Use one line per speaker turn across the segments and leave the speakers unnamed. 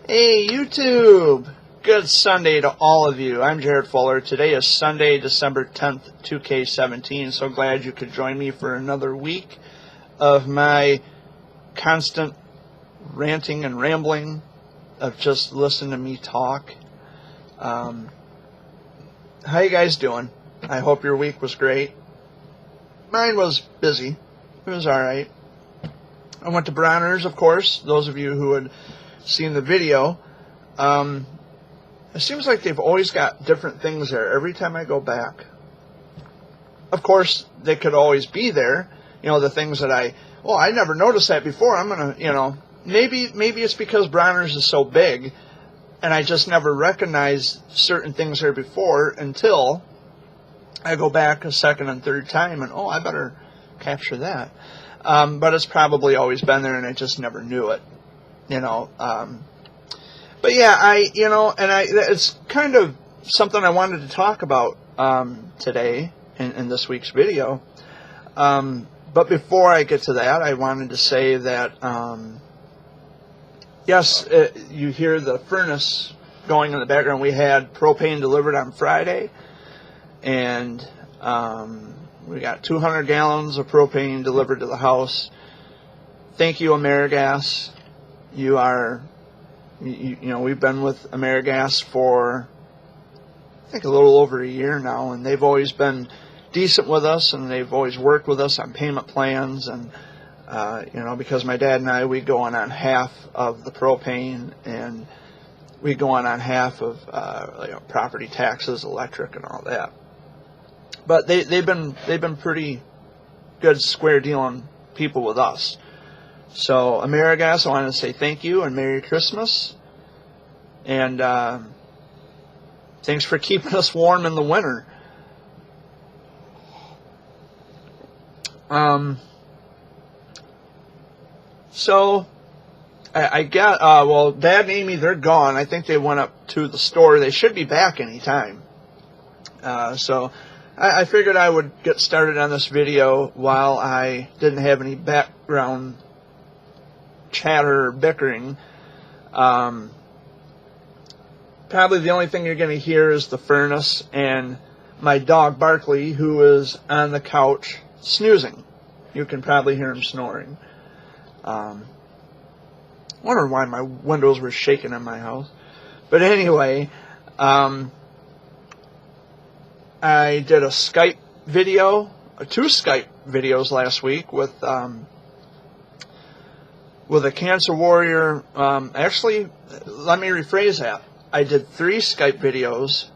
Hey YouTube! Good Sunday to all of you. I'm Jared Fuller. Today is Sunday, December 10th, 2K17. So glad you could join me for another week of my constant ranting and rambling of just listening to me talk. How you guys doing? I hope your week was great. Mine was busy. It was alright. I went to Bronner's, of course. Those of you who had seen the video, it seems like they've always got different things there every time I go back. Of course, they could always be there, you know, the things that I never noticed that before. I'm gonna, you know, maybe it's because Bronner's is so big and I just never recognized certain things there before until I go back a second and third time and I better capture that. But it's probably always been there and I just never knew it. You know, but yeah, it's kind of something I wanted to talk about today in this week's video. But before I get to that, I wanted to say that yes, you hear the furnace going in the background. We had propane delivered on Friday, and we got 200 gallons of propane delivered to the house. Thank you, AmeriGas. You know, we've been with AmeriGas for, I think, a little over a year now, and they've always been decent with us, and they've always worked with us on payment plans, and, you know, because my dad and I, we go on half of the propane, and we go on half of, you know, property taxes, electric, and all that. But they've been pretty good square dealing people with us. So, AmeriGas, I want to say thank you and Merry Christmas. And thanks for keeping us warm in the winter. So, I got, well, Dad and Amy, they're gone. I think they went up to the store. They should be back anytime. So, I figured I would get started on this video while I didn't have any background chatter or bickering. Probably the only thing you're going to hear is the furnace and my dog Barkley, who is on the couch snoozing. You can probably hear him snoring. Wonder why my windows were shaking in my house. But anyway, I did a Skype video, two Skype videos last week with a cancer warrior. Actually, let me rephrase that. I did 3 Skype videos.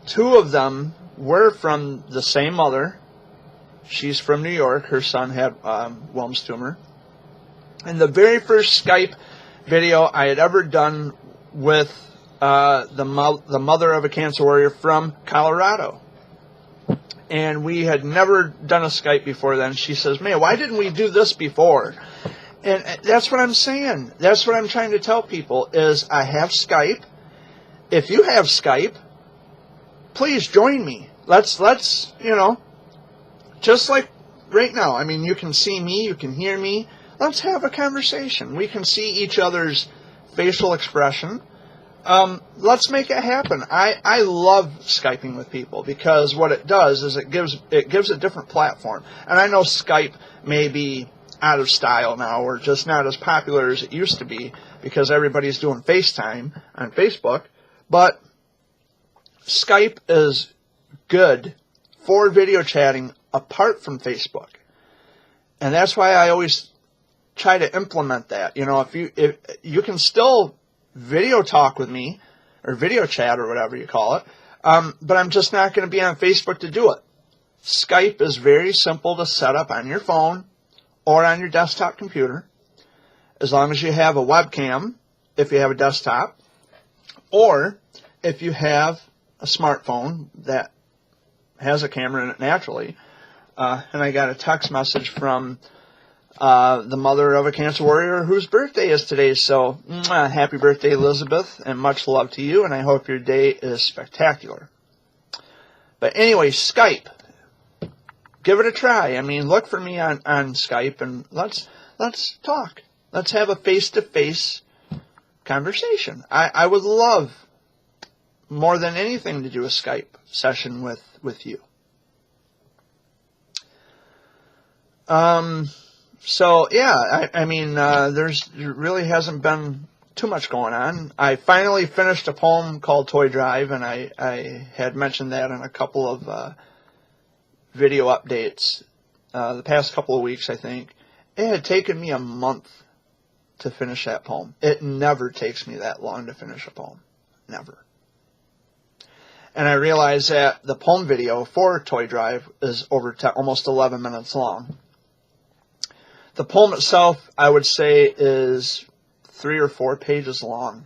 2 of them were from the same mother. She's from New York. Her son had Wilms tumor. And the very first Skype video I had ever done with the mother of a cancer warrior from Colorado. And we had never done a Skype before then. She says, "Man, why didn't we do this before?" And that's what I'm saying. That's what I'm trying to tell people is I have Skype. If you have Skype, please join me. Let's, you know, just like right now. I mean, you can see me, you can hear me. Let's have a conversation. We can see each other's facial expression. Let's make it happen. I love Skyping with people because what it does is it gives a different platform. And I know Skype may be out of style now or just not as popular as it used to be because everybody's doing FaceTime on Facebook, but Skype is good for video chatting apart from Facebook. And that's why I always try to implement that. You know, if you can still video talk with me or video chat or whatever you call it, but I'm just not going to be on Facebook to do it. Skype is very simple to set up on your phone or on your desktop computer, as long as you have a webcam, if you have a desktop, or if you have a smartphone that has a camera in it naturally. And I got a text message from the mother of a cancer warrior whose birthday is today. So, happy birthday, Elizabeth, and much love to you, and I hope your day is spectacular. But anyway, Skype. Give it a try. I mean, look for me on Skype, and let's talk. Let's have a face-to-face conversation. I would love more than anything to do a Skype session with you. So yeah, I mean, there really hasn't been too much going on. I finally finished a poem called Toy Drive, and I had mentioned that in a couple of video updates the past couple of weeks, I think. It had taken me a month to finish that poem. It never takes me that long to finish a poem. Never. And I realized that the poem video for Toy Drive is over almost 11 minutes long. The poem itself, I would say, is 3 or 4 pages long.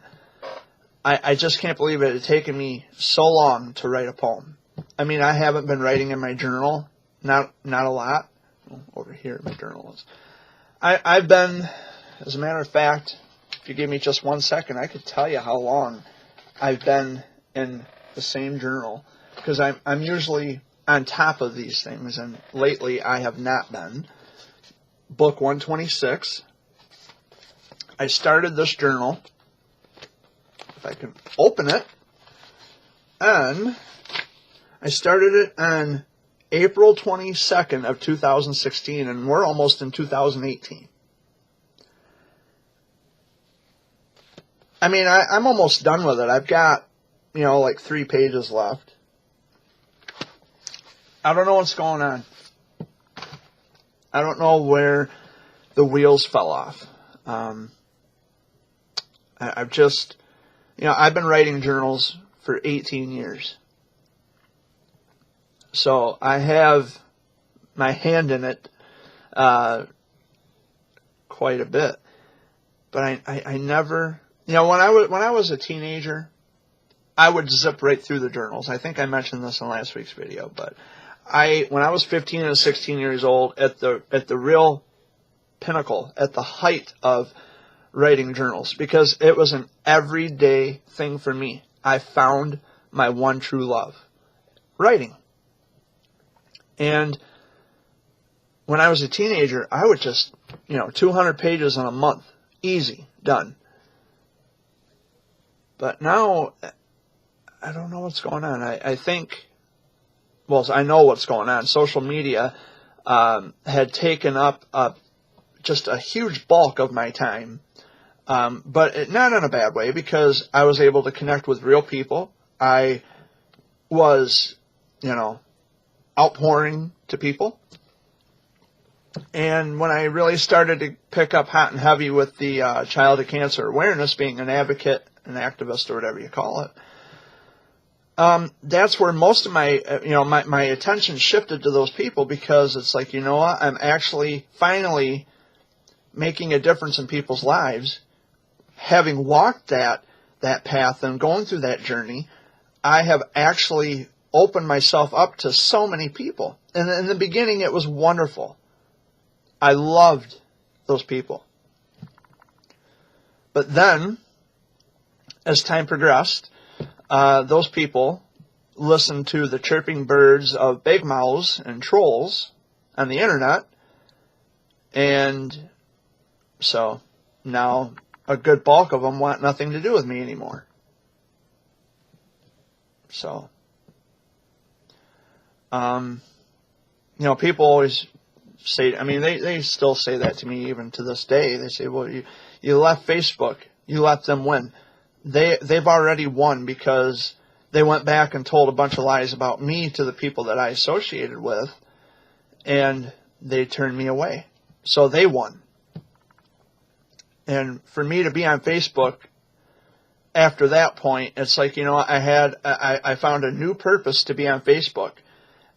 I just can't believe it had taken me so long to write a poem. I mean, I haven't been writing in my journal, not a lot. Over here, my journal is. I've been, as a matter of fact, if you give me just 1 second, I could tell you how long I've been in the same journal, because I'm usually on top of these things, and lately I have not been. Book 126. I started this journal, if I can open it, and I started it on April 22nd of 2016, and we're almost in 2018. I mean, I'm almost done with it. I've got, like 3 pages left. I don't know what's going on. I don't know where the wheels fell off. I've just, I've been writing journals for 18 years. So I have my hand in it quite a bit. But I never, when I was a teenager, I would zip right through the journals. I think I mentioned this in last week's video, but when I was 15 and 16 years old, at the real pinnacle, at the height of writing journals, because it was an everyday thing for me. I found my one true love, writing. And when I was a teenager, I would just, 200 pages in a month, easy, done. But now, I don't know what's going on. I think, well, I know what's going on. Social media had taken up just a huge bulk of my time, but not in a bad way, because I was able to connect with real people. I was, outpouring to people. And when I really started to pick up hot and heavy with the child of cancer awareness, being an advocate, an activist, or whatever you call it, that's where most of my, my attention shifted to those people, because it's like, what? I'm actually finally making a difference in people's lives. Having walked that path and going through that journey, I have actually opened myself up to so many people. And in the beginning, it was wonderful. I loved those people. But then, as time progressed, those people listened to the chirping birds of big mouths and trolls on the internet. And so now a good bulk of them want nothing to do with me anymore. So, people always say, they still say that to me even to this day. They say, well, you left Facebook. You let them win. They've already won, because they went back and told a bunch of lies about me to the people that I associated with, and they turned me away. So they won. And for me to be on Facebook after that point, it's like, I found a new purpose to be on Facebook,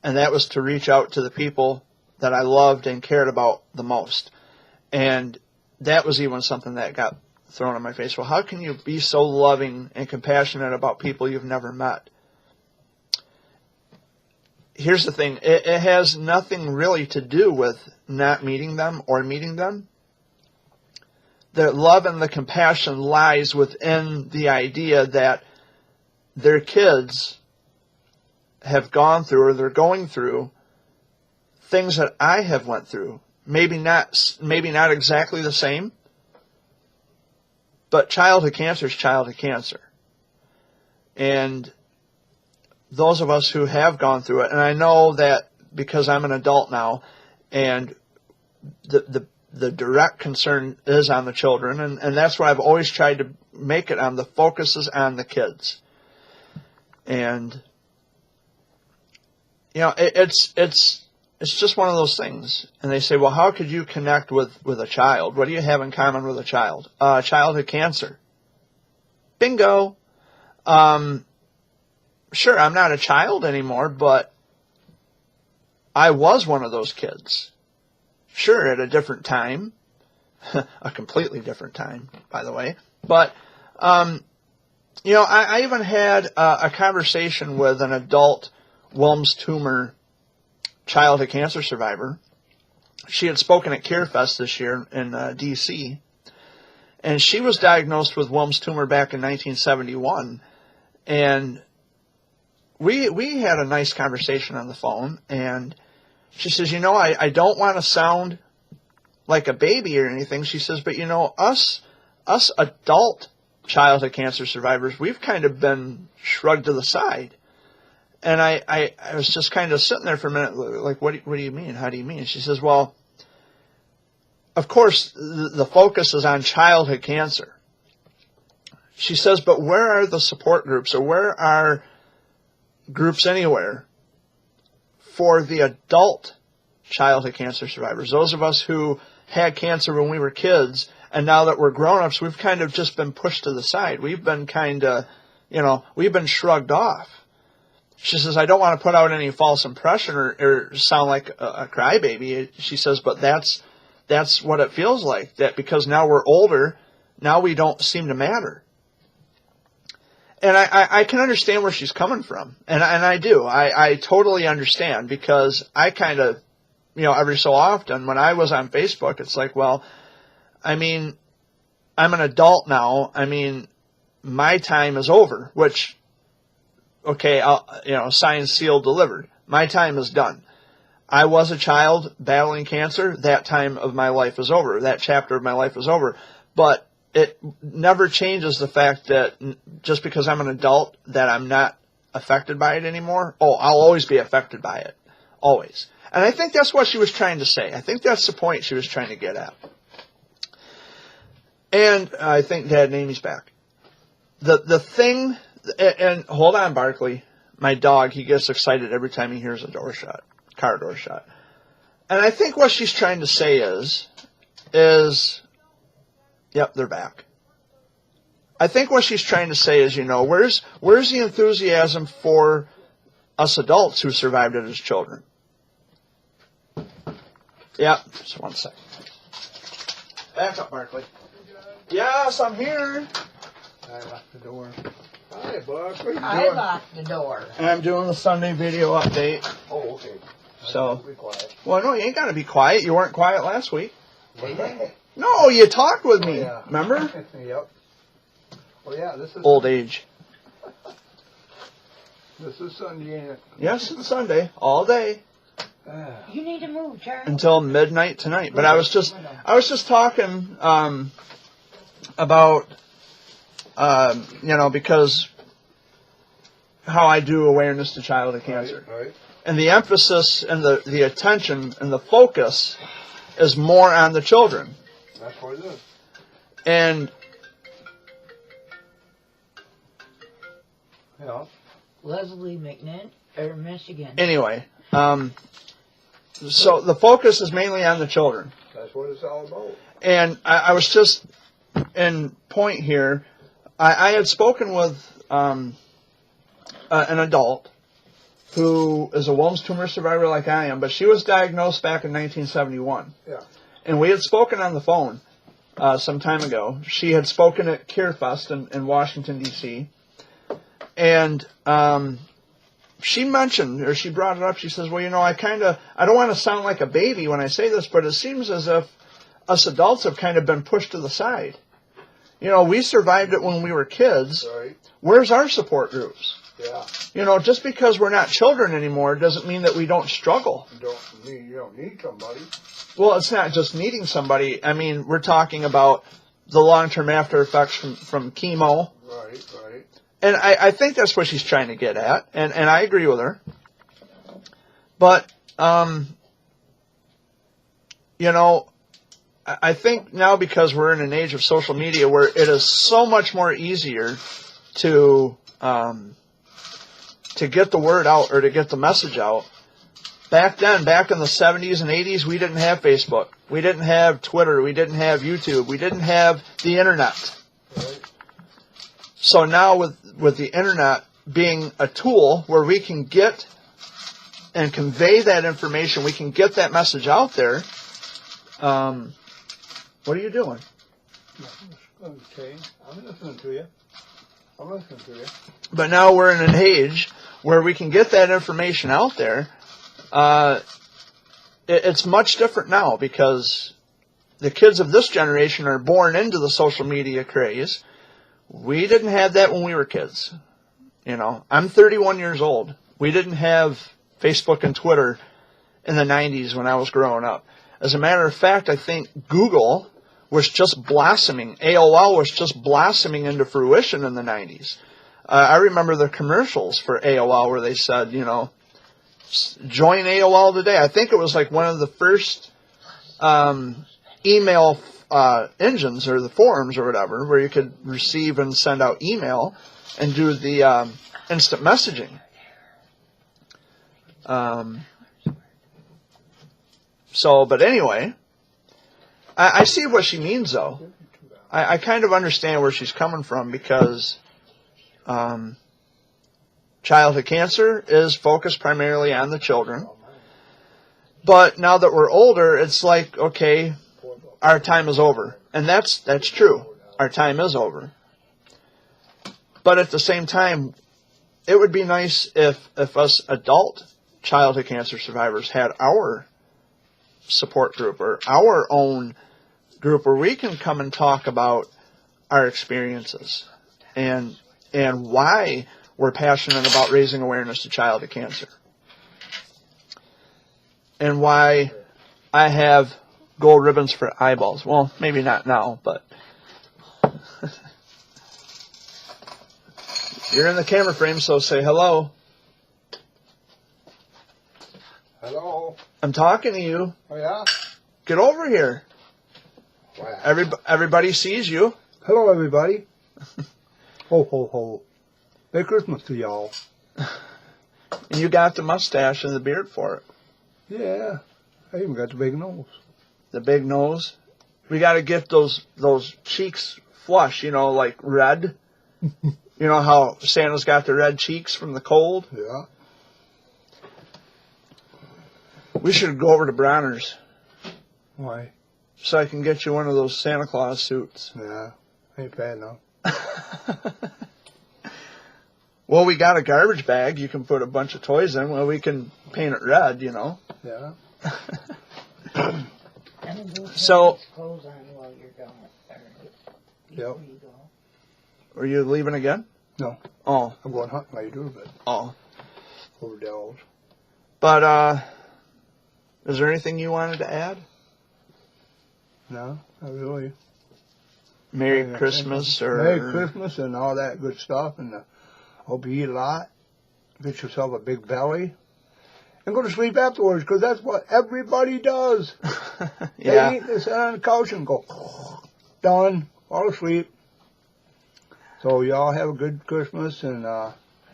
and that was to reach out to the people that I loved and cared about the most. And that was even something that got thrown in my face. Well, how can you be so loving and compassionate about people you've never met? Here's the thing. It has nothing really to do with not meeting them or meeting them. The love and the compassion lies within the idea that their kids have gone through, or they're going through, things that I have went through. Maybe not exactly the same, But childhood cancer is childhood cancer. And those of us who have gone through it, and I know that because I'm an adult now, and the direct concern is on the children, and that's what I've always tried to make it on. The focus is on the kids. And, you know, it's just one of those things. And they say, well, how could you connect with a child? What do you have in common with a child? Childhood cancer. Bingo. Sure, I'm not a child anymore, but I was one of those kids. Sure, at a different time. A completely different time, by the way. But, you know, I even had a conversation with an adult Wilms tumor childhood cancer survivor. She had spoken at CareFest this year in D.C., and she was diagnosed with Wilms tumor back in 1971. And we had a nice conversation on the phone, and she says, you know, I don't want to sound like a baby or anything. She says, but, you know, us adult childhood cancer survivors, we've kind of been shrugged to the side. And I was just kind of sitting there for a minute, like, what do you mean? How do you mean? She says, well, of course, the focus is on childhood cancer. She says, but where are the support groups, or where are groups anywhere for the adult childhood cancer survivors? Those of us who had cancer when we were kids, and now that we're grown-ups, we've kind of just been pushed to the side. We've been kind of, you know, we've been shrugged off. She says, I don't want to put out any false impression or sound like a crybaby. She says, but that's what it feels like, that because now we're older, now we don't seem to matter. And I can understand where she's coming from. And I do. I totally understand, because I kind of, you know, every so often when I was on Facebook, it's like, well, I mean, I'm an adult now. I mean, my time is over, which, okay, you know, signed, sealed, delivered. My time is done. I was a child battling cancer. That time of my life is over. That chapter of my life is over. But it never changes the fact that just because I'm an adult that I'm not affected by it anymore. Oh, I'll always be affected by it. Always. And I think that's what she was trying to say. I think that's the point she was trying to get at. And I think Dad and Amy's back. The thing, and hold on, Barkley, my dog, he gets excited every time he hears a door shut, car door shut. And I think what she's trying to say is, yep, they're back. I think what she's trying to say is, you know, where's the enthusiasm for us adults who survived it as children? Yep, just one second. Back up, Barkley. Yes, I'm here.
I locked the door. Hi, Buck. What are you doing?
I locked the door.
And I'm doing the Sunday video update.
Oh, okay.
So,
Be quiet.
well, no, you ain't got to be quiet. You weren't quiet last week.
Yeah.
No, you talked with me.
Yeah.
Remember?
Yep. Well, yeah, this is
Old age.
This is Sunday, ain't it?
Yes, it's Sunday, all day
You need to move, Charlie.
until midnight tonight. But I was just talking about you know, because how I do awareness to childhood cancer.
Right.
And the emphasis and the attention and the focus is more on the children.
That's what it is.
And
Yeah.
Leslie McNitt, or Michigan.
anyway, so the focus is mainly on the children.
That's what it's all about.
And I was just in point here. I had spoken with an adult who is a Wilms tumor survivor like I am, but she was diagnosed back in 1971.
Yeah.
And we had spoken on the phone some time ago. She had spoken at CareFest in Washington, D.C. And she mentioned, or she brought it up, she says, well, you know, I don't want to sound like a baby when I say this, but it seems as if us adults have kind of been pushed to the side. You know, we survived it when we were kids.
Right.
Where's our support groups?
Yeah.
You know, just because we're not children anymore doesn't mean that we don't struggle.
You don't need somebody.
Well, it's not just needing somebody. I mean, we're talking about the long-term after effects from chemo.
Right, right.
And I think that's what she's trying to get at, and I agree with her. But, you know, I think now because we're in an age of social media where it is so much more easier to get the word out or to get the message out. Back then, back in the 70s and 80s, we didn't have Facebook. We didn't have Twitter. We didn't have YouTube. We didn't have the internet.
Right.
So now with the internet being a tool where we can get and convey that information, we can get that message out there. What are you doing?
Okay, I'm listening to you.
But now we're in an age where we can get that information out there. It's much different now because the kids of this generation are born into the social media craze. We didn't have that when we were kids. You know, I'm 31 years old. We didn't have Facebook and Twitter in the 90s when I was growing up. As a matter of fact, I think Google was just blossoming. AOL was just blossoming into fruition in the 90s. I remember the commercials for AOL where they said, you know, join AOL today. I think it was like one of the first email engines or the forums or whatever where you could receive and send out email and do the instant messaging. But anyway, I see what she means, though. I kind of understand where she's coming from because childhood cancer is focused primarily on the children. But now that we're older, it's like, okay, our time is over. And that's true. Our time is over. But at the same time, it would be nice if us adult childhood cancer survivors had our support group or our own group where we can come and talk about our experiences and why we're passionate about raising awareness to childhood cancer and why I have gold ribbons for eyeballs. Well, maybe not now, but you're in the camera frame, so say hello.
Hello.
I'm talking to you.
Oh, yeah?
Get over here.
Wow.
Everybody sees you.
Hello, everybody. Ho, ho, ho. Merry Christmas to y'all.
And you got the mustache and the beard for it.
Yeah. I even got the big nose.
The big nose. We got to get those cheeks flush, you know, like red. You know how Santa's got the red cheeks from the cold?
Yeah.
We should go over to Bronner's
Why?
so I can get you one of those Santa Claus suits.
Yeah. Ain't bad enough.
Well, we got a garbage bag you can put a bunch of toys in. Well, we can paint it red, you know.
Yeah.
So,
Clothes on while you're gone.
Yep.
Before you go.
are you leaving again?
No.
Oh.
I'm going hunting like you do, but
Oh.
over Dells.
But, is there anything you wanted to add?
No, not really.
Merry Christmas or...
Merry Christmas and all that good stuff, and hope you eat a lot. Get yourself a big belly. And go to sleep afterwards, because that's what everybody does.
Yeah.
They eat, they sit on the couch and go, done, fall asleep. So y'all have a good Christmas and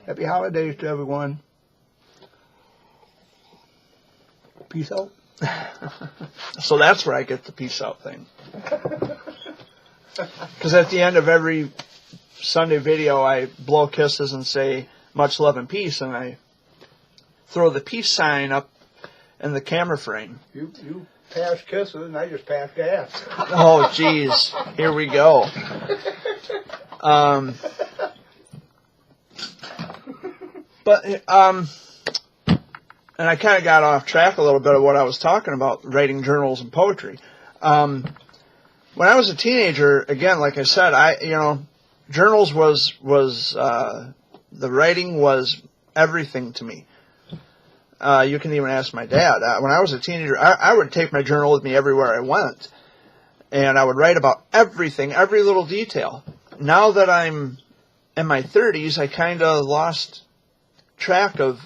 happy holidays to everyone. Peace out.
So that's where I get the peace out thing. Because at the end of every Sunday video, I blow kisses and say, much love and peace, and I throw the peace sign up in the camera frame.
You pass kisses and I just pass gas.
Oh, jeez. Here we go. And I kind of got off track a little bit of what I was talking about, writing journals and poetry. When I was a teenager, again, like I said, journals was the writing was everything to me. You can even ask my dad. When I was a teenager, I would take my journal with me everywhere I went. And I would write about everything, every little detail. Now that I'm in my 30s, I kind of lost track of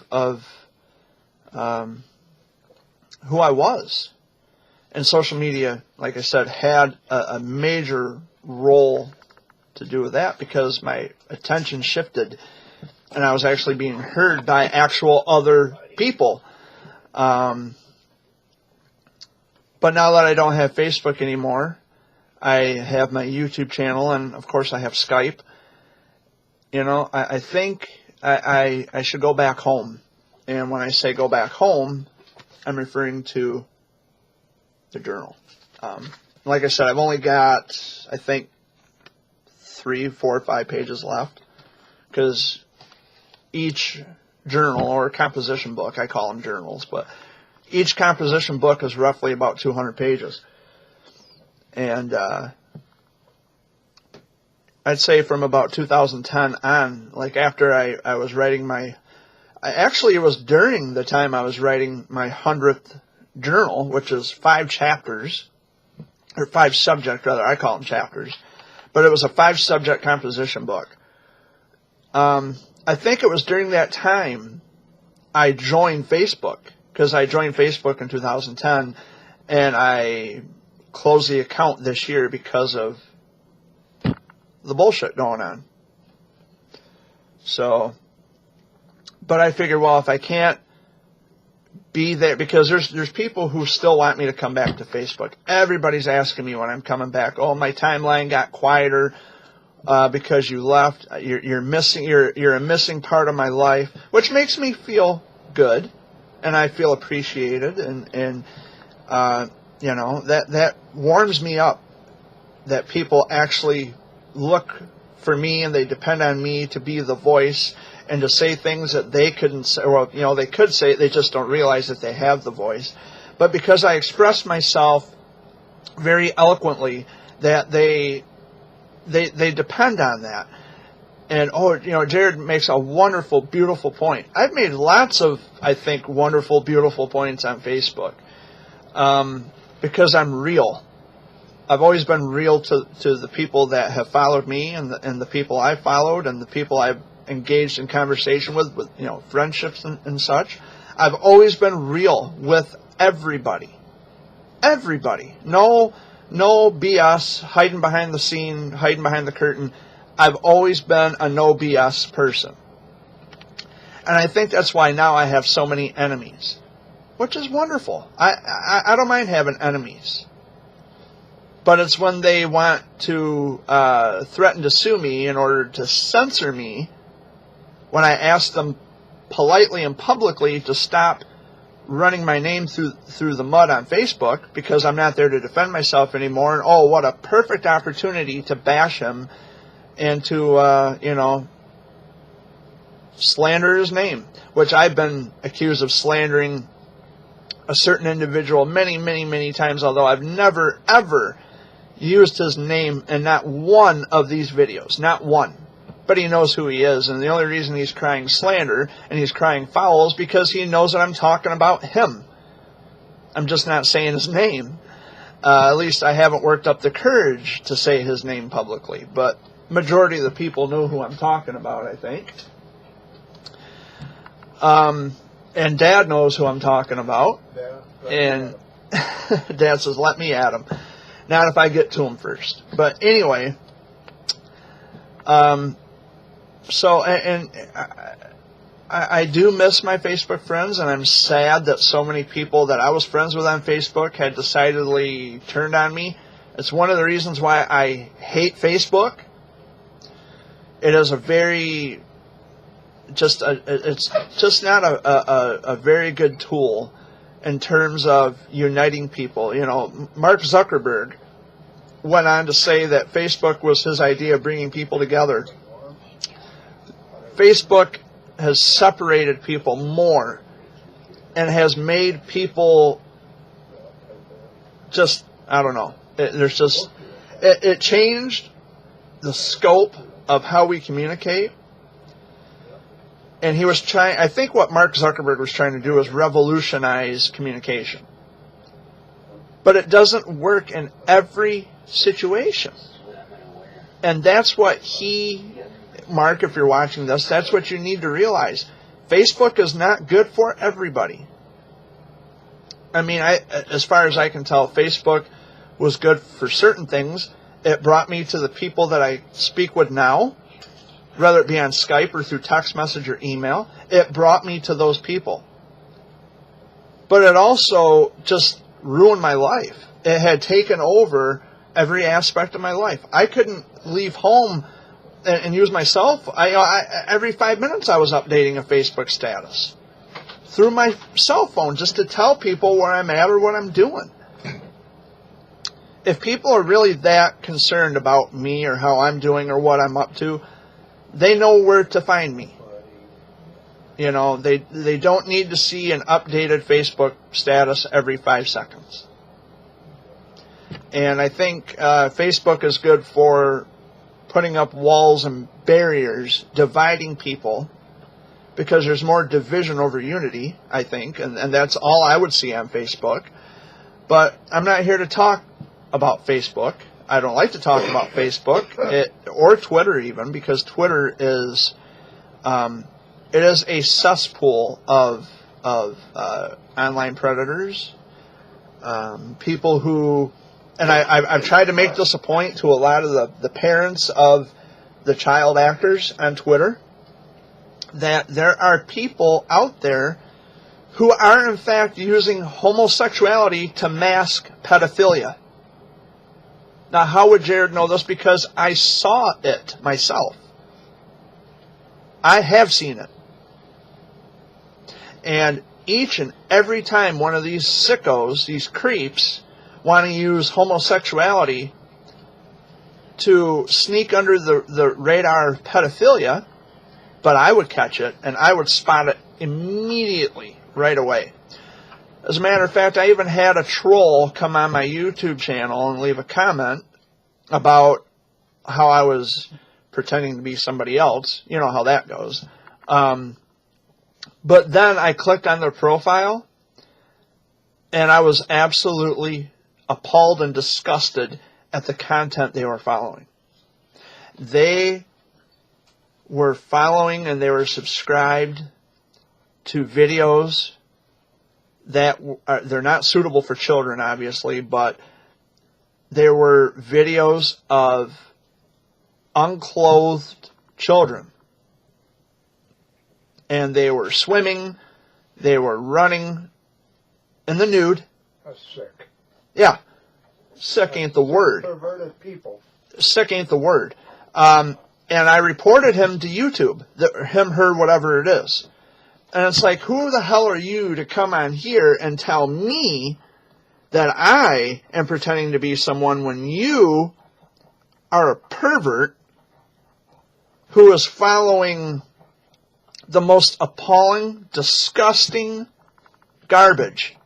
who I was. And social media, like I said, had a major role to do with that, because my attention shifted and I was actually being heard by actual other people. But now that I don't have Facebook anymore, I have my YouTube channel, and of course I have Skype. You know, I think I should go back home. And when I say go back home, I'm referring to the journal. Like I said, I've only got, I think, 3, 4, 5 pages left, because each journal or composition book, I call them journals, but each composition book is roughly about 200 pages. And I'd say from about 2010 on, like after I was writing actually it was during the time I was writing my 100th journal, which is 5 chapters, or 5 subject rather, I call them chapters, but it was a 5 subject composition book. I think it was during that time I joined Facebook, because I joined Facebook in 2010, and I closed the account this year because of the bullshit going on. So, but I figured, well, if I can't be there, because there's people who still want me to come back to Facebook. Everybody's asking me when I'm coming back. Oh, my timeline got quieter because you left. You're missing. You're a missing part of my life, which makes me feel good, and I feel appreciated, and you know, that warms me up that people actually look for me and they depend on me to be the voice and to say things that they couldn't say. Well, you know, they could say it, they just don't realize that they have the voice. But because I express myself very eloquently, that they depend on that. And, oh, you know, Jared makes a wonderful, beautiful point. I've made lots of, I think, wonderful, beautiful points on Facebook because I'm real. I've always been real to the people that have followed me, and the people I've followed, and the people I've engaged in conversation with you know, friendships and such. I've always been real with everybody. Everybody. No BS, hiding behind the scene, hiding behind the curtain. I've always been a no BS person. And I think that's why now I have so many enemies, which is wonderful. I don't mind having enemies. But it's when they want to threaten to sue me in order to censor me, when I ask them politely and publicly to stop running my name through the mud on Facebook, because I'm not there to defend myself anymore. And oh, what a perfect opportunity to bash him and to, you know, slander his name, which I've been accused of slandering a certain individual many, many, many times, although I've never, ever used his name in not one of these videos. Not one. But he knows who he is, and the only reason he's crying slander and he's crying foul is because he knows that I'm talking about him. I'm just not saying his name. At least I haven't worked up the courage to say his name publicly, but majority of the people know who I'm talking about, I think. And Dad knows who I'm talking about. And Dad says, let me at him. Not if I get to him first. But anyway, so, and I do miss my Facebook friends, and I'm sad that so many people that I was friends with on Facebook had decidedly turned on me. It's one of the reasons why I hate Facebook. It is a very, it's just not a very good tool in terms of uniting people. You know, Mark Zuckerberg went on to say that Facebook was his idea of bringing people together. Facebook has separated people more and has made people just, I don't know. It changed the scope of how we communicate. And he was trying, I think what Mark Zuckerberg was trying to do was revolutionize communication. But it doesn't work in every situation. And that's what Mark, if you're watching this, that's what you need to realize. Facebook is not good for everybody. I mean, as far as I can tell, Facebook was good for certain things. It brought me to the people that I speak with now, whether it be on Skype or through text message or email. It brought me to those people. But it also just ruined my life. It had taken over every aspect of my life. I couldn't leave home and use my cell phone. Every 5 minutes I was updating a Facebook status through my cell phone just to tell people where I'm at or what I'm doing. If people are really that concerned about me or how I'm doing or what I'm up to, they know where to find me. You know, they don't need to see an updated Facebook status every 5 seconds. And I think Facebook is good for putting up walls and barriers, dividing people, because there's more division over unity, I think, and that's all I would see on Facebook. But I'm not here to talk about Facebook. I don't like to talk about Facebook or Twitter even, because Twitter is it is a cesspool of online predators, people who, and I've tried to make this a point to a lot of the parents of the child actors on Twitter, that there are people out there who are in fact using homosexuality to mask pedophilia. Now, how would Jared know this? Because I saw it myself. I have seen it. And each and every time one of these sickos, these creeps, want to use homosexuality to sneak under the radar of pedophilia, but I would catch it and I would spot it immediately, right away. As a matter of fact, I even had a troll come on my YouTube channel and leave a comment about how I was pretending to be somebody else. You know how that goes. But then I clicked on their profile, and I was absolutely appalled and disgusted at the content they were following. They were following and they were subscribed to videos that they're not suitable for children, obviously, but there were videos of unclothed children. And they were swimming, they were running in the nude.
That's sick.
Yeah. Sick ain't the word.
Perverted people.
Sick ain't the word. And I reported him to YouTube. Him, her, whatever it is. And it's like, who the hell are you to come on here and tell me that I am pretending to be someone when you are a pervert who is following the most appalling, disgusting garbage?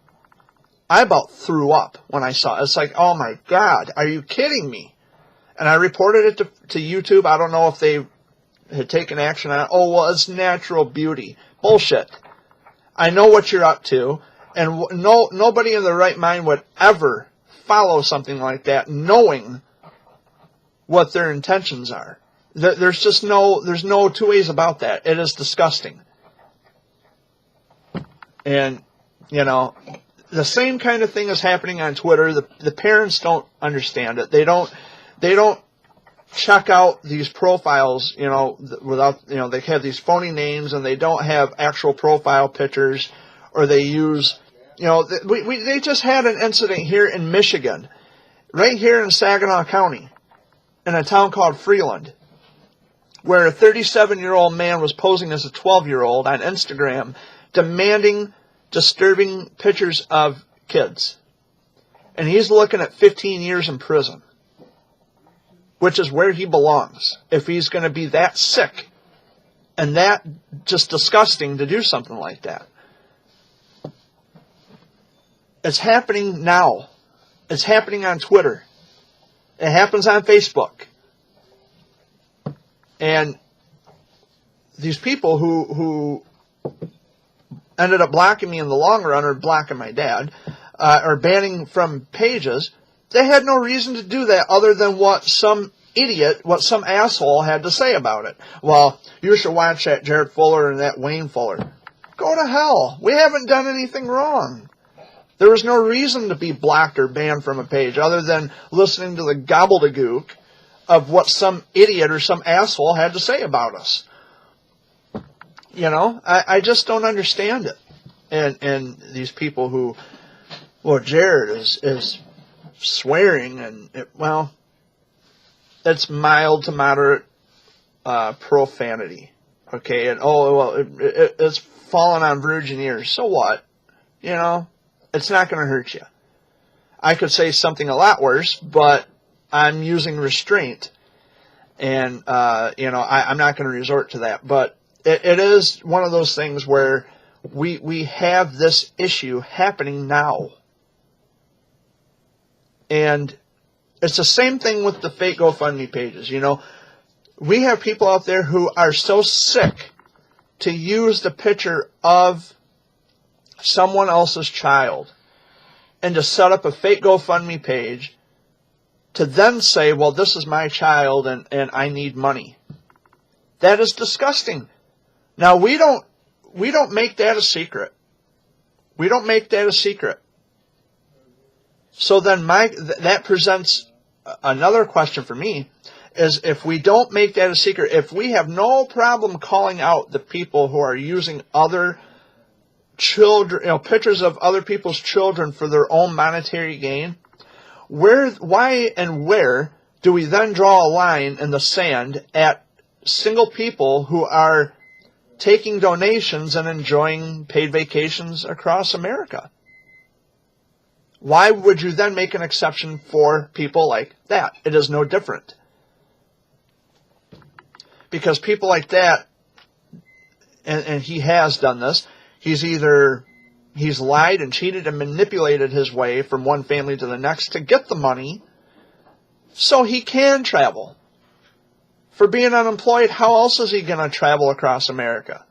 I about threw up when I saw it. It's like, oh my God, are you kidding me? And I reported it to YouTube. I don't know if they had taken action on it. Oh, well, it's natural beauty. Bullshit. I know what you're up to, and nobody in their right mind would ever follow something like that knowing what their intentions are. There's no two ways about that. It is disgusting. And, you know, the same kind of thing is happening on Twitter. The parents don't understand it. They don't check out these profiles, you know, without, you know, they have these phony names and they don't have actual profile pictures, or they use, you know, they just had an incident here in Michigan, right here in Saginaw County, in a town called Freeland, where a 37-year-old man was posing as a 12-year-old on Instagram, demanding disturbing pictures of kids. And he's looking at 15 years in prison, which is where he belongs, if he's going to be that sick and that just disgusting to do something like that. It's happening now. It's happening on Twitter. It happens on Facebook. And these people who ended up blocking me in the long run, or blocking my dad, or banning from pages, They had no reason to do that other than what some idiot, what some asshole had to say about it. Well, you should watch that Jared Fuller and that Wayne Fuller. Go to hell. We haven't done anything wrong. There was no reason to be blocked or banned from a page other than listening to the gobbledygook of what some idiot or some asshole had to say about us. You know, I just don't understand it. And these people who, well, Jared is swearing and, well, it's mild to moderate profanity. Okay, and it's fallen on virgin ears. So what? You know, it's not going to hurt you. I could say something a lot worse, but I'm using restraint. And, you know, I'm not going to resort to that. But it is one of those things where we have this issue happening now. And it's the same thing with the fake GoFundMe pages. You know, we have people out there who are so sick to use the picture of someone else's child and to set up a fake GoFundMe page to then say, well, this is my child and I need money. That is disgusting. Now, we don't make that a secret. We don't make that a secret. So then that presents another question for me, is if we don't make that a secret, if we have no problem calling out the people who are using other children, you know, pictures of other people's children for their own monetary gain, why and where do we then draw a line in the sand at single people who are taking donations and enjoying paid vacations across America? Why would you then make an exception for people like that? It is no different. Because people like that, and he has done this, he's lied and cheated and manipulated his way from one family to the next to get the money so he can travel. For being unemployed, how else is he going to travel across America?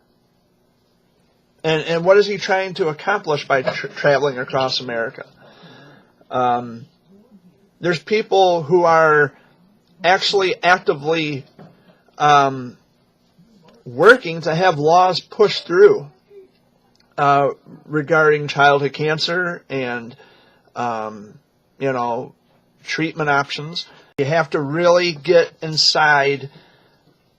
And what is he trying to accomplish by traveling across America? There's people who are actually actively working to have laws pushed through regarding childhood cancer and, you know, treatment options. You have to really get inside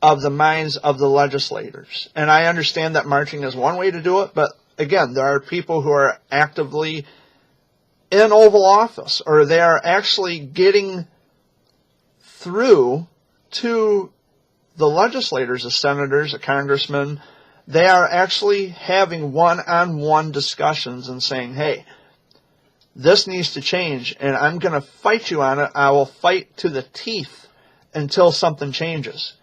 of the minds of the legislators. And I understand that marching is one way to do it, but again, there are people who are actively in Oval Office, or they are actually getting through to the legislators, the senators, the congressmen. They are actually having one-on-one discussions and saying, hey, this needs to change, and I'm going to fight you on it. I will fight to the teeth until something changes.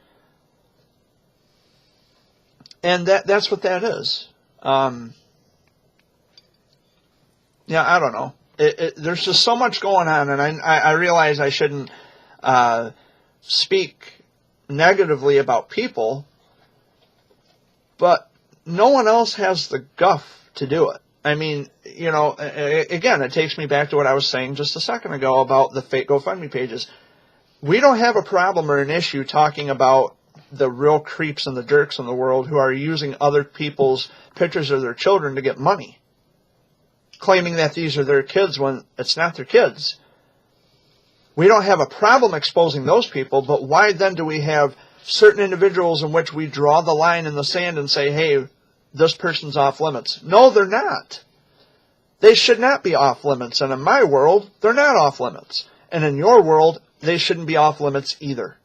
And that's what that is. Yeah, I don't know. There's just so much going on, and I realize I shouldn't speak negatively about people, but no one else has the guff to do it. I mean, you know, again, it takes me back to what I was saying just a second ago about the fake GoFundMe pages. We don't have a problem or an issue talking about the real creeps and the jerks in the world who are using other people's pictures of their children to get money, claiming that these are their kids when it's not their kids. We don't have a problem exposing those people, but why then do we have certain individuals in which we draw the line in the sand and say, hey, this person's off limits? No, they're not. They should not be off limits. And in my world, they're not off limits. And in your world, they shouldn't be off limits either.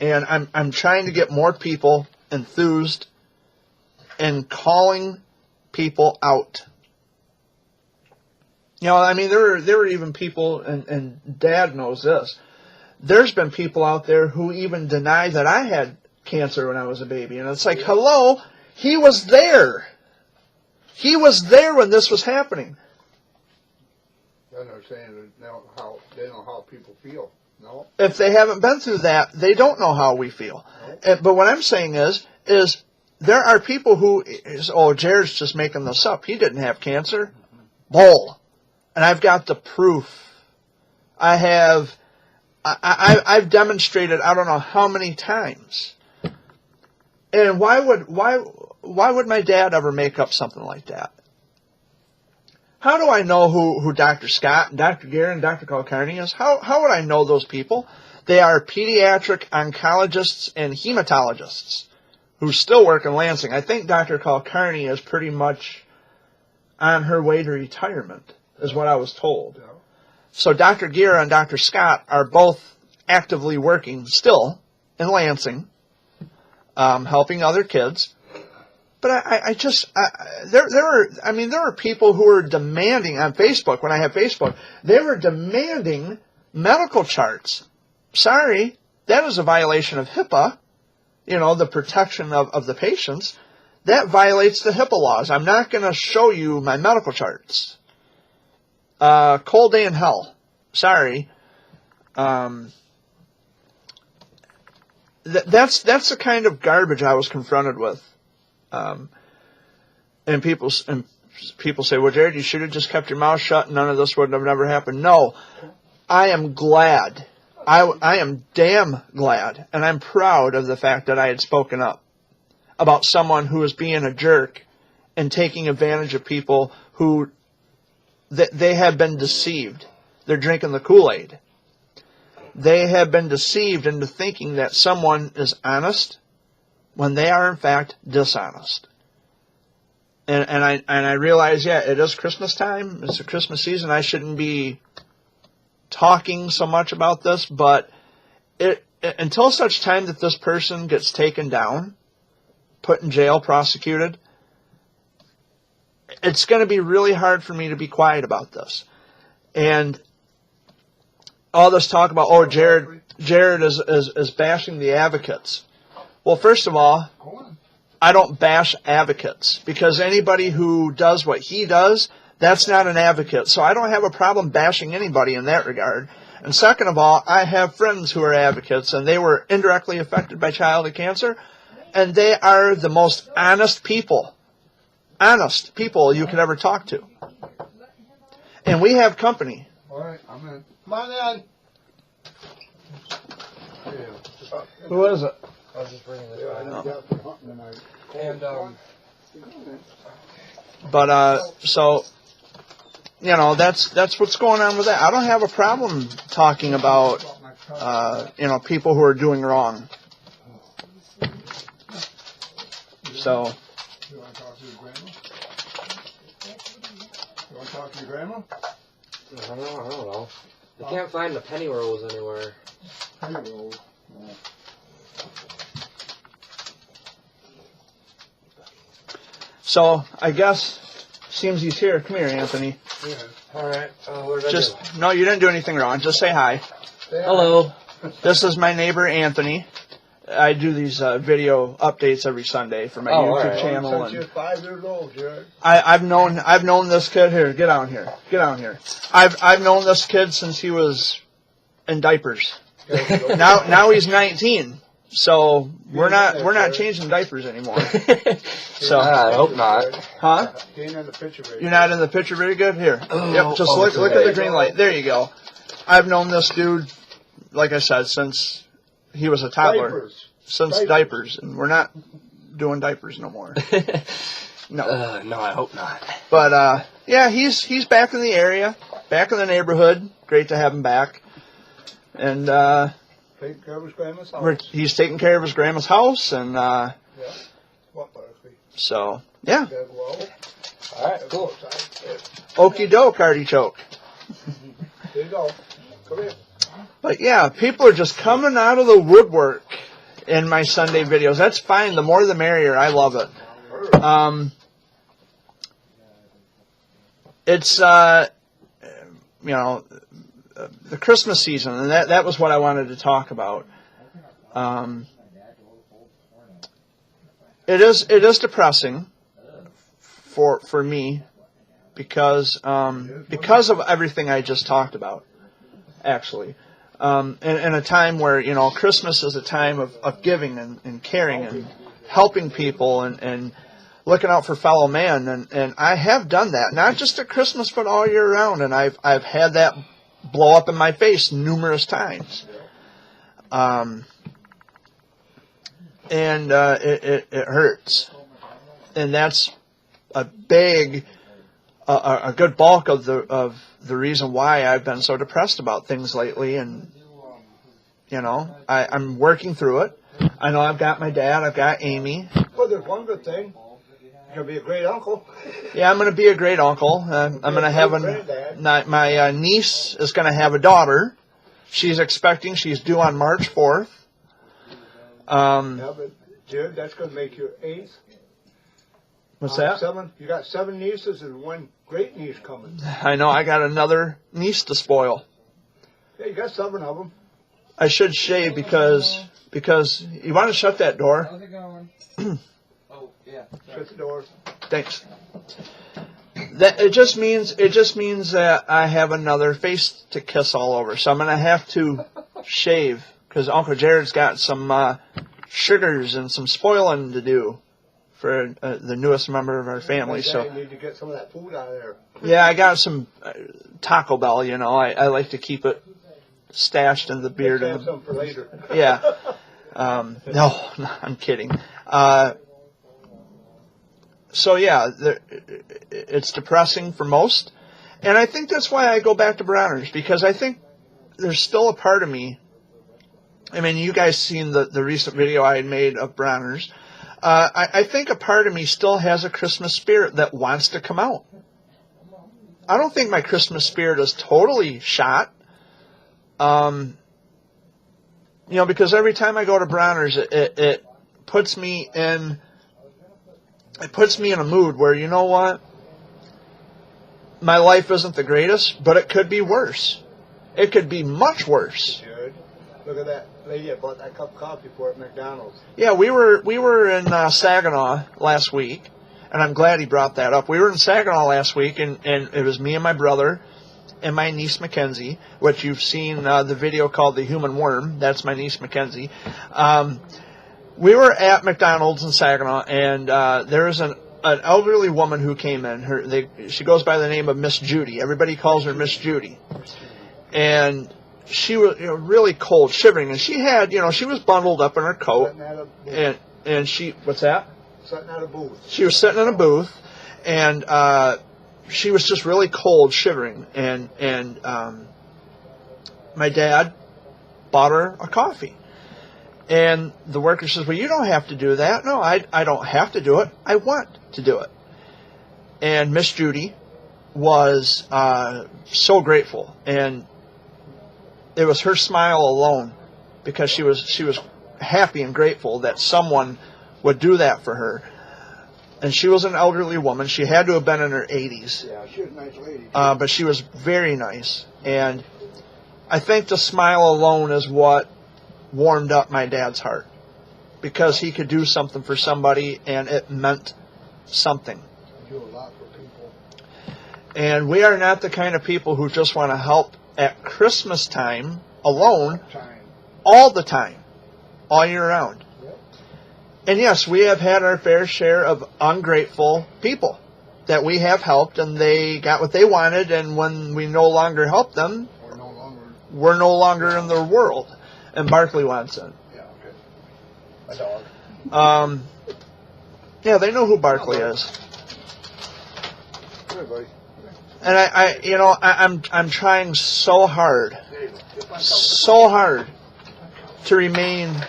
And I'm trying to get more people enthused in calling people out. You know, I mean, there were even people, and Dad knows this, there's been people out there who even deny that I had cancer when I was a baby. And it's like, hello, he was there. He was there when this was happening.
Then they're saying they know how people feel. No.
If they haven't been through that, they don't know how we feel. No. But what I'm saying is there are people who, Jared's just making this up. He didn't have cancer. Bull. And I've got the proof. I've demonstrated I don't know how many times. And why would my dad ever make up something like that? How do I know who Dr. Scott and Dr. Gear and Dr. Kulkarni is? How would I know those people? They are pediatric oncologists and hematologists who still work in Lansing. I think Dr. Kulkarni is pretty much on her way to retirement, is what I was told. So Dr. Gear and Dr. Scott are both actively working still in Lansing, helping other kids. But there are people who are demanding on Facebook, when I have Facebook, they were demanding medical charts. Sorry, that is a violation of HIPAA, the protection of the patients. That violates the HIPAA laws. I'm not going to show you my medical charts. Cold day in hell. Sorry. That's the kind of garbage I was confronted with. And people say, well, Jared, you should have just kept your mouth shut and none of this would have never happened. No, I am glad. I am damn glad, and I'm proud of the fact that I had spoken up about someone who was being a jerk and taking advantage of people who they have been deceived. They're drinking the Kool-Aid. They have been deceived into thinking that someone is honest when they are in fact dishonest. And I realize, yeah, it is Christmas time. It's the Christmas season. I shouldn't be talking so much about this, but until such time that this person gets taken down, put in jail, prosecuted, it's going to be really hard for me to be quiet about this. And all this talk about, oh, Jared is bashing the advocates. Well, first of all, I don't bash advocates, because anybody who does what he does, that's not an advocate. So I don't have a problem bashing anybody in that regard. And second of all, I have friends who are advocates, and they were indirectly affected by childhood cancer, and they are the most honest people you could ever talk to. And we have company.
All right, I'm in. Come on in.
Who is it?
I was just bringing this
tonight.
And,
But, so, that's what's going on with that. I don't have a problem talking about, people who are doing wrong. So.
You want to talk to your grandma? You want to talk to your grandma?
I don't know. I can't find the penny rolls anywhere.
Penny rolls.
So, I guess, seems he's here. Come here, Anthony.
Yeah.
Alright, what did I do?
No, you didn't do anything wrong. Just say hi.
Hello.
This is my neighbor, Anthony. I do these video updates every Sunday for my YouTube
right.
channel.
Since you're 5 years old, Jared.
I've known this kid here. Get out here. I've known this kid since he was in diapers. Now he's 19. So we're not changing diapers anymore. So
I hope not.
Huh?
He ain't in the picture very
You're not in the picture very good? Here. Yep, just look
okay.
at the green light. There you go. I've known this dude, like I said, since he was a toddler.
Diapers.
Since diapers. And we're not doing diapers no more. No.
No, I hope not.
But, yeah, he's back in the area, back in the neighborhood. Great to have him back. And,
Taking care of his grandma's house.
he's taking care of his grandma's house, and,
Yeah. What, Barkley?
so, yeah.
Dead well.
Alright, cool.
Okie doke, artichoke.
There you go. Come here.
But yeah, people are just coming out of the woodwork in my Sunday videos. That's fine. The more the merrier. I love it. It's, the Christmas season, and that was what I wanted to talk about. It is depressing for me because of everything I just talked about, actually. In a time where, Christmas is a time of giving and caring and helping people and looking out for fellow man. And I have done that, not just at Christmas, but all year round. And I've had that blow up in my face numerous times. And it hurts. And that's a big, a good bulk of the reason why I've been so depressed about things lately. And, you know, I'm working through it. I know I've got my dad, I've got Amy.
Well, there's one good thing. You're going to be a great uncle.
Yeah, I'm going to be a great uncle. I'm going to have my niece is going to have a daughter. She's expecting. She's due on March 4th.
Yeah, but Jared, that's going to make you 8th.
What's that?
7. You got 7 nieces and 1 great niece coming.
I know. I got another niece to spoil.
Yeah, you got 7 of them.
I should shave because you want to shut that door.
How's it going? Oh, yeah.
Shut the doors.
Thanks. That it just means that I have another face to kiss all over. So I'm going to have to shave because Uncle Jared's got some sugars and some spoiling to do for the newest member of our family. So
you need to get some of that food out of there.
yeah, I got some Taco Bell. You know, I like to keep it stashed in the beard.
Let's have some for later.
Yeah. No, I'm kidding. So yeah, it's depressing for most, and I think that's why I go back to Browners, because I think there's still a part of me. I mean, you guys seen the recent video I had made of Browners. I think a part of me still has a Christmas spirit that wants to come out. I don't think my Christmas spirit is totally shot. You know, because every time I go to Browners, it puts me in a mood where, you know what, my life isn't the greatest, but it could be worse. It could be much worse.
Jared, look at that lady that bought that cup of coffee for at McDonald's.
Yeah, we were in Saginaw last week, and I'm glad he brought that up. We were in Saginaw last week, and it was me and my brother and my niece Mackenzie, which you've seen the video called The Human Worm. That's my niece Mackenzie. We were at McDonald's in Saginaw, and there was an elderly woman who came in. She goes by the name of Miss Judy. Everybody calls her Miss Judy. And she was really cold, shivering, and she had, she was bundled up in her coat.
Sitting at a booth.
And she, what's that?
Sitting at a booth.
She was sitting in a booth, and she was just really cold, shivering. And my dad bought her a coffee. And the worker says, well, you don't have to do that. No, I don't have to do it. I want to do it. And Miss Judy was so grateful. And it was her smile alone, because she was happy and grateful that someone would do that for her. And she was an elderly woman. She had to have been in her 80s.
Yeah, she was a nice lady.
But she was very nice. And I think the smile alone is what warmed up my dad's heart, because he could do something for somebody and it meant something.
You do a lot for people.
And we are not the kind of people who just want to help at Christmas time alone, all the time, all year round.
Yep.
And yes, we have had our fair share of ungrateful people that we have helped, and they got what they wanted, and when we no longer help them, we're no longer in their world. And Barkley wants it.
Yeah, okay. A dog.
Yeah, they know who Barkley is.
Hey, buddy.
And I'm trying so hard to remain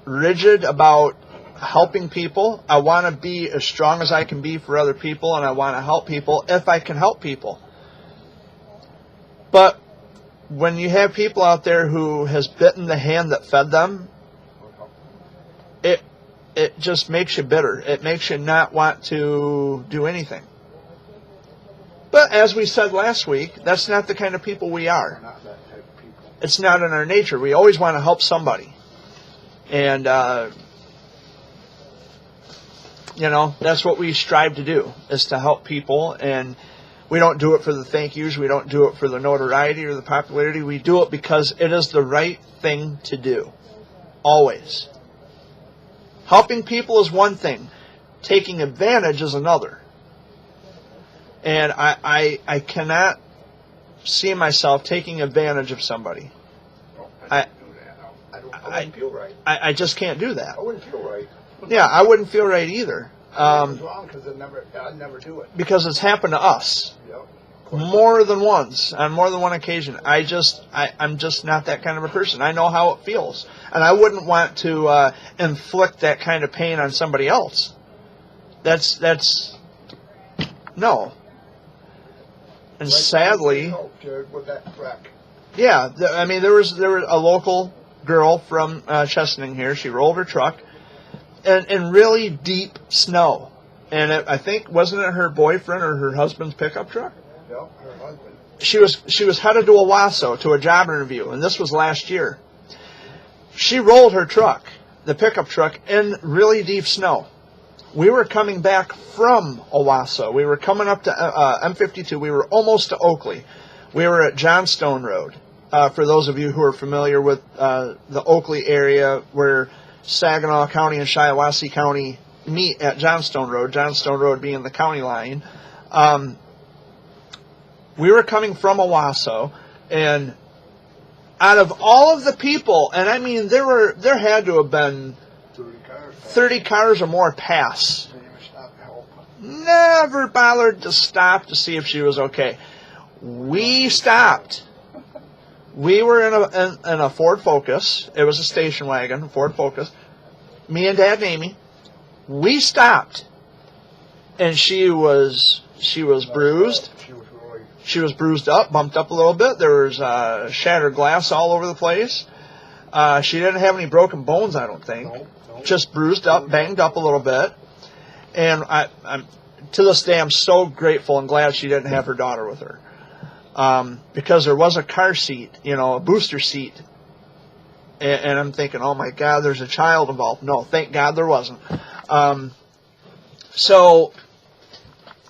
rigid about helping people. I want to be as strong as I can be for other people, and I want to help people if I can help people. But when you have people out there who has bitten the hand that fed them, it just makes you bitter. It makes you not want to do anything. But as we said last week, that's not the kind of people we are.
We're not that type of people.
It's not in our nature. We always want to help somebody. And, that's what we strive to do, is to help people. And we don't do it for the thank yous. We don't do it for the notoriety or the popularity. We do it because it is the right thing to do. Always. Helping people is one thing. Taking advantage is another. And I cannot see myself taking advantage of somebody.
I don't do that. I wouldn't feel right.
I just can't do that.
I wouldn't feel right.
Yeah, I wouldn't feel right either.
It's wrong because I'd never do it.
Because it's happened to us
Yep.
more than once, on more than one occasion. I'm just not that kind of a person. I know how it feels, and I wouldn't want to inflict that kind of pain on somebody else. That's no. And sadly,
With that wreck.
yeah, I mean there was a local girl from Chesaning here. She rolled her truck in really deep snow, and I think wasn't it her boyfriend or her husband's pickup truck?
Yep, her husband.
She was headed to Owasso to a job interview, and this was last year. She rolled her truck, the pickup truck, in really deep snow. We were coming back from Owasso. We were coming up to M52. We were almost to Oakley. We were at Johnstone Road. For those of you who are familiar with the Oakley area where Saginaw County and Shiawassee County meet at Johnstone Road being the county line. We were coming from Owasso, and out of all of the people, and I mean there had to have been 30 cars or more pass. Never bothered to stop to see if she was okay. We stopped. We were in a Ford Focus. It was a station wagon, Ford Focus. Me and Dad and Amy. We stopped, and she was bruised. She was bruised up, bumped up a little bit. There was shattered glass all over the place. She didn't have any broken bones, I don't think.
No.
Just bruised up, banged up a little bit. And I'm to this day, I'm so grateful and glad she didn't have her daughter with her. Because there was a car seat, a booster seat. And I'm thinking, oh my God, there's a child involved. No, thank God there wasn't. So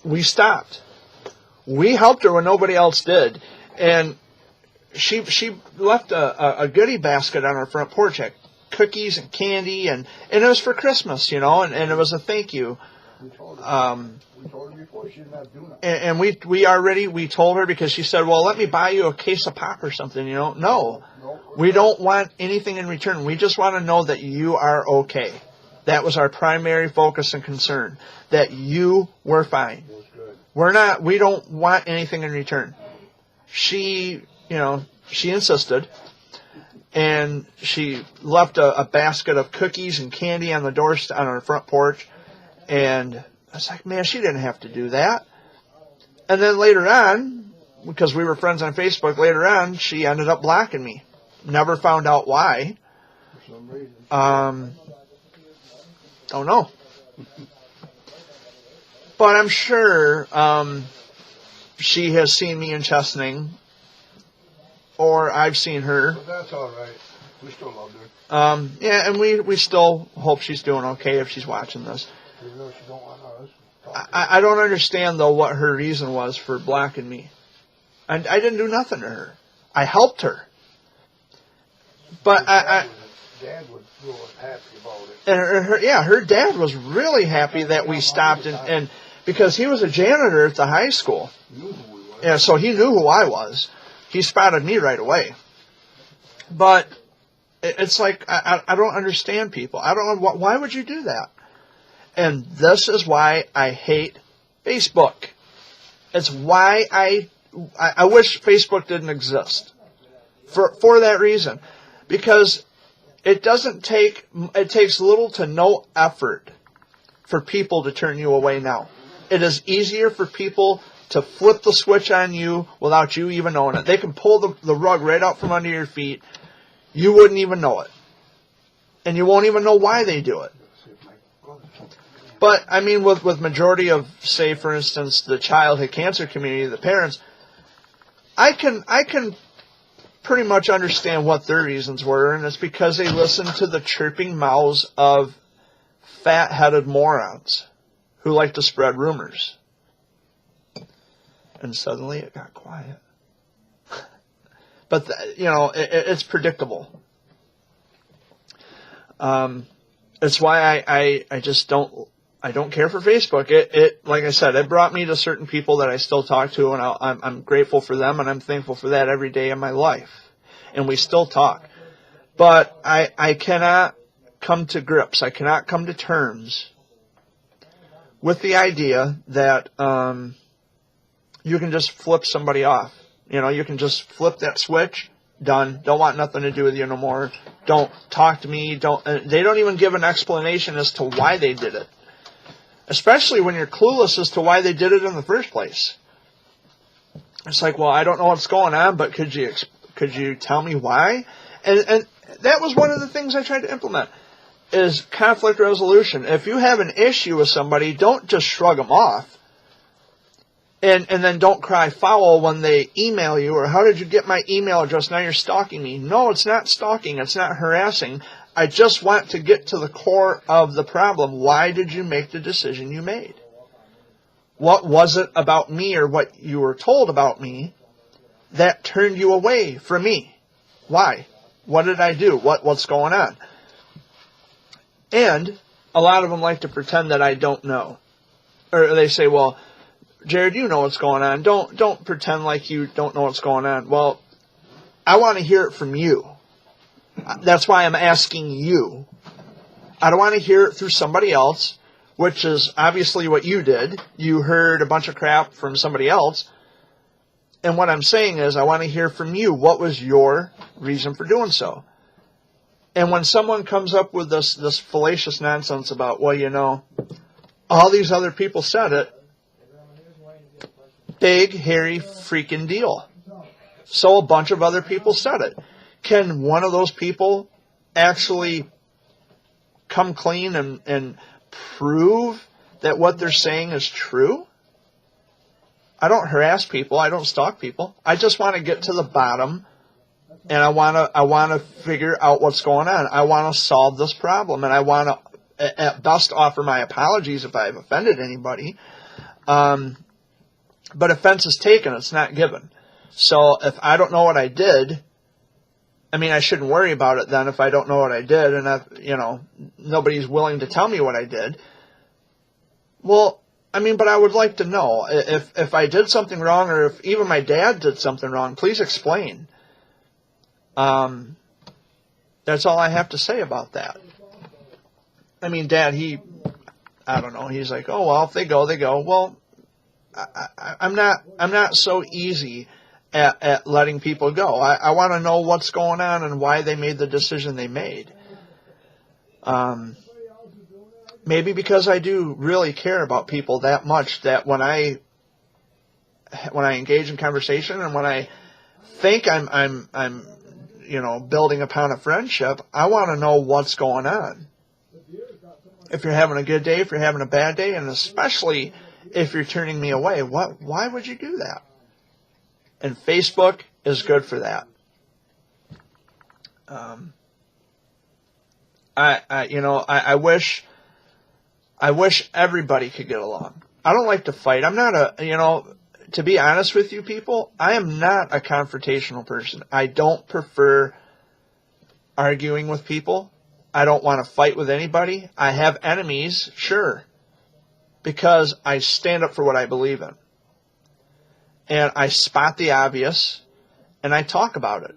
we stopped. We helped her when nobody else did. And she left a goodie basket on her front porch, like cookies and candy, and it was for Christmas, and it was a thank you.
We told her before she didn't have to do nothing.
And we told her because she said, well, let me buy you a case of pop or something, No, we don't want anything in return. We just want to know that you are okay. That was our primary focus and concern, that you were fine.
It was good.
We don't want anything in return. She insisted, and she left a basket of cookies and candy on her front porch, and I was like, man, she didn't have to do that. And then later on, because we were friends on Facebook, later on, she ended up blocking me. Never found out why.
For some reason.
Don't know. But I'm sure she has seen me in Chesaning, or I've seen her.
But that's all right. We still love her.
Yeah, and we still hope she's doing okay if she's watching this.
Even though she don't want us.
I don't understand, though, what her reason was for blocking me. I didn't do nothing to her. I helped her. But
Dad was real happy about it.
And her dad was really happy that we stopped, and because he was a janitor at the high school.
He knew who we were.
Yeah, so he knew who I was. He spotted me right away. But it's like, I don't understand people. I don't know, why would you do that? And this is why I hate Facebook. It's why I wish Facebook didn't exist. For that reason. Because it takes little to no effort for people to turn you away now. It is easier for people to flip the switch on you without you even knowing it. They can pull the rug right out from under your feet. You wouldn't even know it. And you won't even know why they do it. But, I mean, with majority of, say, for instance, the childhood cancer community, the parents, I can pretty much understand what their reasons were, and it's because they listened to the chirping mouths of fat-headed morons who like to spread rumors. And suddenly it got quiet. But, it's predictable. It's why I just don't... I don't care for Facebook. It like I said, it brought me to certain people that I still talk to, and I'm grateful for them, and I'm thankful for that every day of my life. And we still talk. But I cannot come to grips. I cannot come to terms with the idea that you can just flip somebody off. You know, you can just flip that switch. Done. Don't want nothing to do with you no more. Don't talk to me. They don't even give an explanation as to why they did it. Especially when you're clueless as to why they did it in the first place. It's like, well, I don't know what's going on, but could you tell me why? And that was one of the things I tried to implement, is conflict resolution. If you have an issue with somebody, don't just shrug them off. And then don't cry foul when they email you, or how did you get my email address? Now you're stalking me. No, it's not stalking. It's not harassing. I just want to get to the core of the problem. Why did you make the decision you made? What was it about me, or what you were told about me, that turned you away from me? Why? What did I do? What's going on? And a lot of them like to pretend that I don't know. Or they say, well, Jared, you know what's going on. Don't pretend like you don't know what's going on. Well, I want to hear it from you. That's why I'm asking you. I don't want to hear it through somebody else, which is obviously what you did. You heard a bunch of crap from somebody else. And what I'm saying is, I want to hear from you. What was your reason for doing so? And when someone comes up with this fallacious nonsense about, well, you know, all these other people said it, big, hairy freaking deal. So a bunch of other people said it. Can one of those people actually come clean and prove that what they're saying is true? I don't harass people. I don't stalk people. I just want to get to the bottom, and I want to figure out what's going on. I want to solve this problem, and I want to, at best, offer my apologies if I've offended anybody. But offense is taken. It's not given. So if I don't know what I did, I mean, I shouldn't worry about it then if I don't know what I did, and nobody's willing to tell me what I did. Well, I mean, but I would like to know if I did something wrong, or if even my dad did something wrong. Please explain. That's all I have to say about that. I mean, Dad, I don't know. He's like, oh well, if they go, they go. Well, I'm not so easy at letting people go. I want to know what's going on and why they made the decision they made. Maybe because I do really care about people that much that when I engage in conversation and when I think I'm building upon a friendship, I want to know what's going on. If you're having a good day, if you're having a bad day, and especially if you're turning me away, why would you do that? And Facebook is good for that. I wish everybody could get along. I don't like to fight. I'm not to be honest with you people, I am not a confrontational person. I don't prefer arguing with people. I don't want to fight with anybody. I have enemies, sure, because I stand up for what I believe in. And I spot the obvious, and I talk about it.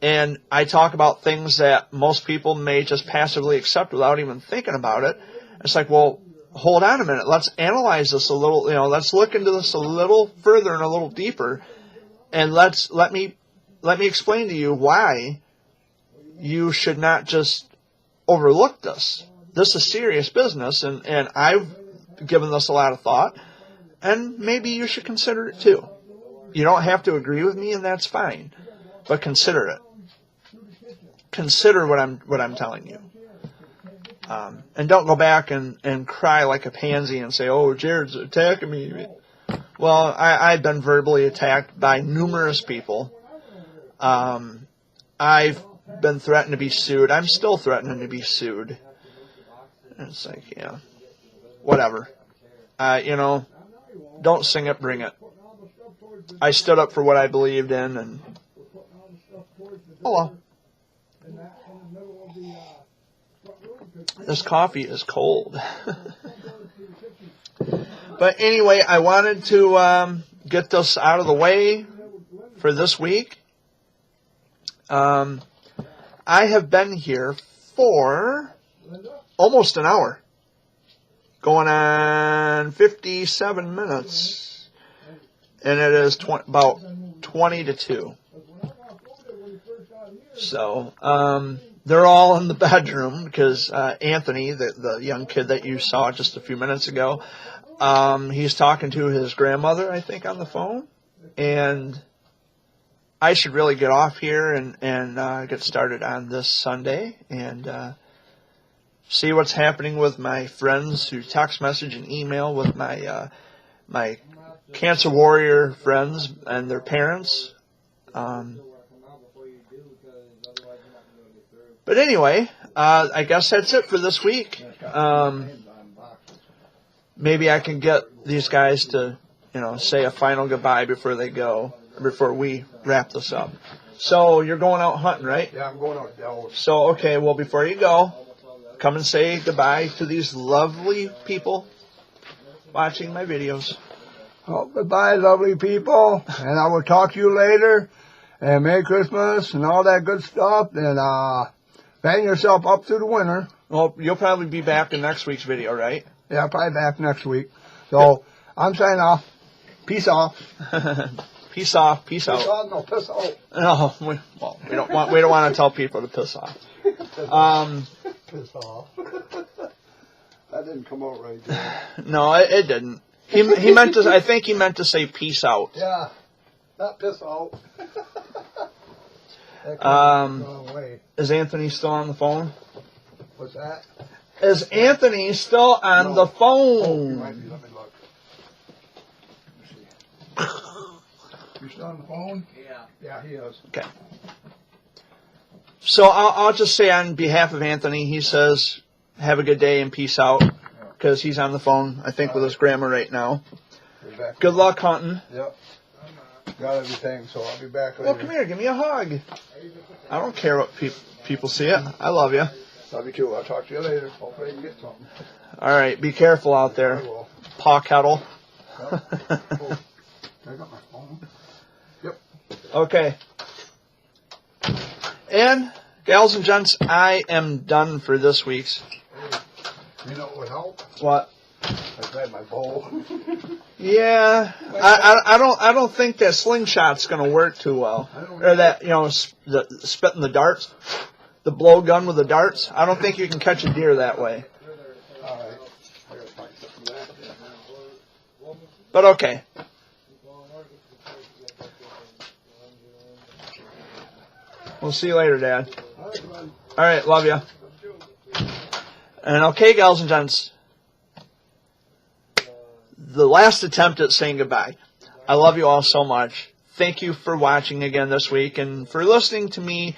And I talk about things that most people may just passively accept without even thinking about it. It's like, well, hold on a minute. Let's analyze this a little. Let's look into this a little further and a little deeper, and let me explain to you why you should not just overlook this. This is serious business, and I've given this a lot of thought, and maybe you should consider it too. You don't have to agree with me, and that's fine, but consider it. Consider what I'm telling you. And don't go back and cry like a pansy and say, oh, Jared's attacking me. Well, I've been verbally attacked by numerous people. I've been threatened to be sued. I'm still threatening to be sued. And it's like, yeah, whatever. Don't sing it, bring it. I stood up for what I believed in, and oh well. This coffee is cold. But anyway, I wanted to get this out of the way for this week. I have been here for almost an hour. Going on 57 minutes. And it is about 20 to 2. So, they're all in the bedroom because Anthony, the young kid that you saw just a few minutes ago, he's talking to his grandmother, I think, on the phone. And I should really get off here and get started on this Sunday and see what's happening with my friends through text message and email with my my Cancer Warrior friends and their parents. But anyway, I guess that's it for this week. Maybe I can get these guys to, say a final goodbye before they go, before we wrap this up. So you're going out hunting, right?
Yeah, I'm going out there.
So, okay, well, before you go, come and say goodbye to these lovely people watching my videos.
Oh, goodbye, lovely people. And I will talk to you later. And Merry Christmas and all that good stuff. And fan yourself up through the winter.
Well, you'll probably be back in next week's video, right?
Yeah, probably back next week. So I'm signing off. Peace off.
Peace off. Peace out.
Piss off, no, piss out.
No, we don't want to tell people to piss off.
Piss off. That didn't come out right there.
No, it didn't. He meant to. I think he meant to say peace out.
Yeah, not piss out.
Is Anthony still on the phone?
What's that?
Is Anthony still on the phone?
Oh, he might be. Let me look. Let me see. You still on the phone?
Yeah.
Yeah, he is.
Okay. So I'll just say on behalf of Anthony, he says, have a good day and peace out. Because he's on the phone, I think, with his grandma right now. Good luck hunting.
Yep. Got everything, so I'll be back later.
Well, come here. Give me a hug. I don't care what people see it. I love you.
Love you too. I'll talk to you later. Hopefully I can get something.
All right. Be careful out
I
there.
will.
Paw kettle.
Yep. Oh, I got my phone. Yep.
Okay. And, gals and gents, I am done for this week's.
You know what would help?
What?
I grabbed my bowl.
Yeah, I don't think that slingshot's going to work too well. Or that, spitting the darts, the blow gun with the darts. I don't think you can catch a deer that way.
All right. I gotta find something there.
But okay. We'll see you later, Dad.
All right, bud.
All right, love ya. And okay, gals and gents, the last attempt at saying goodbye. I love you all so much. Thank you for watching again this week and for listening to me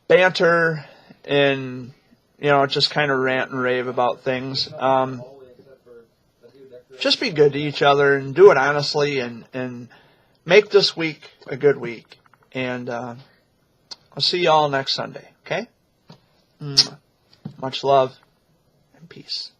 banter and, just kind of rant and rave about things. Just be good to each other and do it honestly and make this week a good week. And I'll see you all next Sunday, okay? Much love and peace.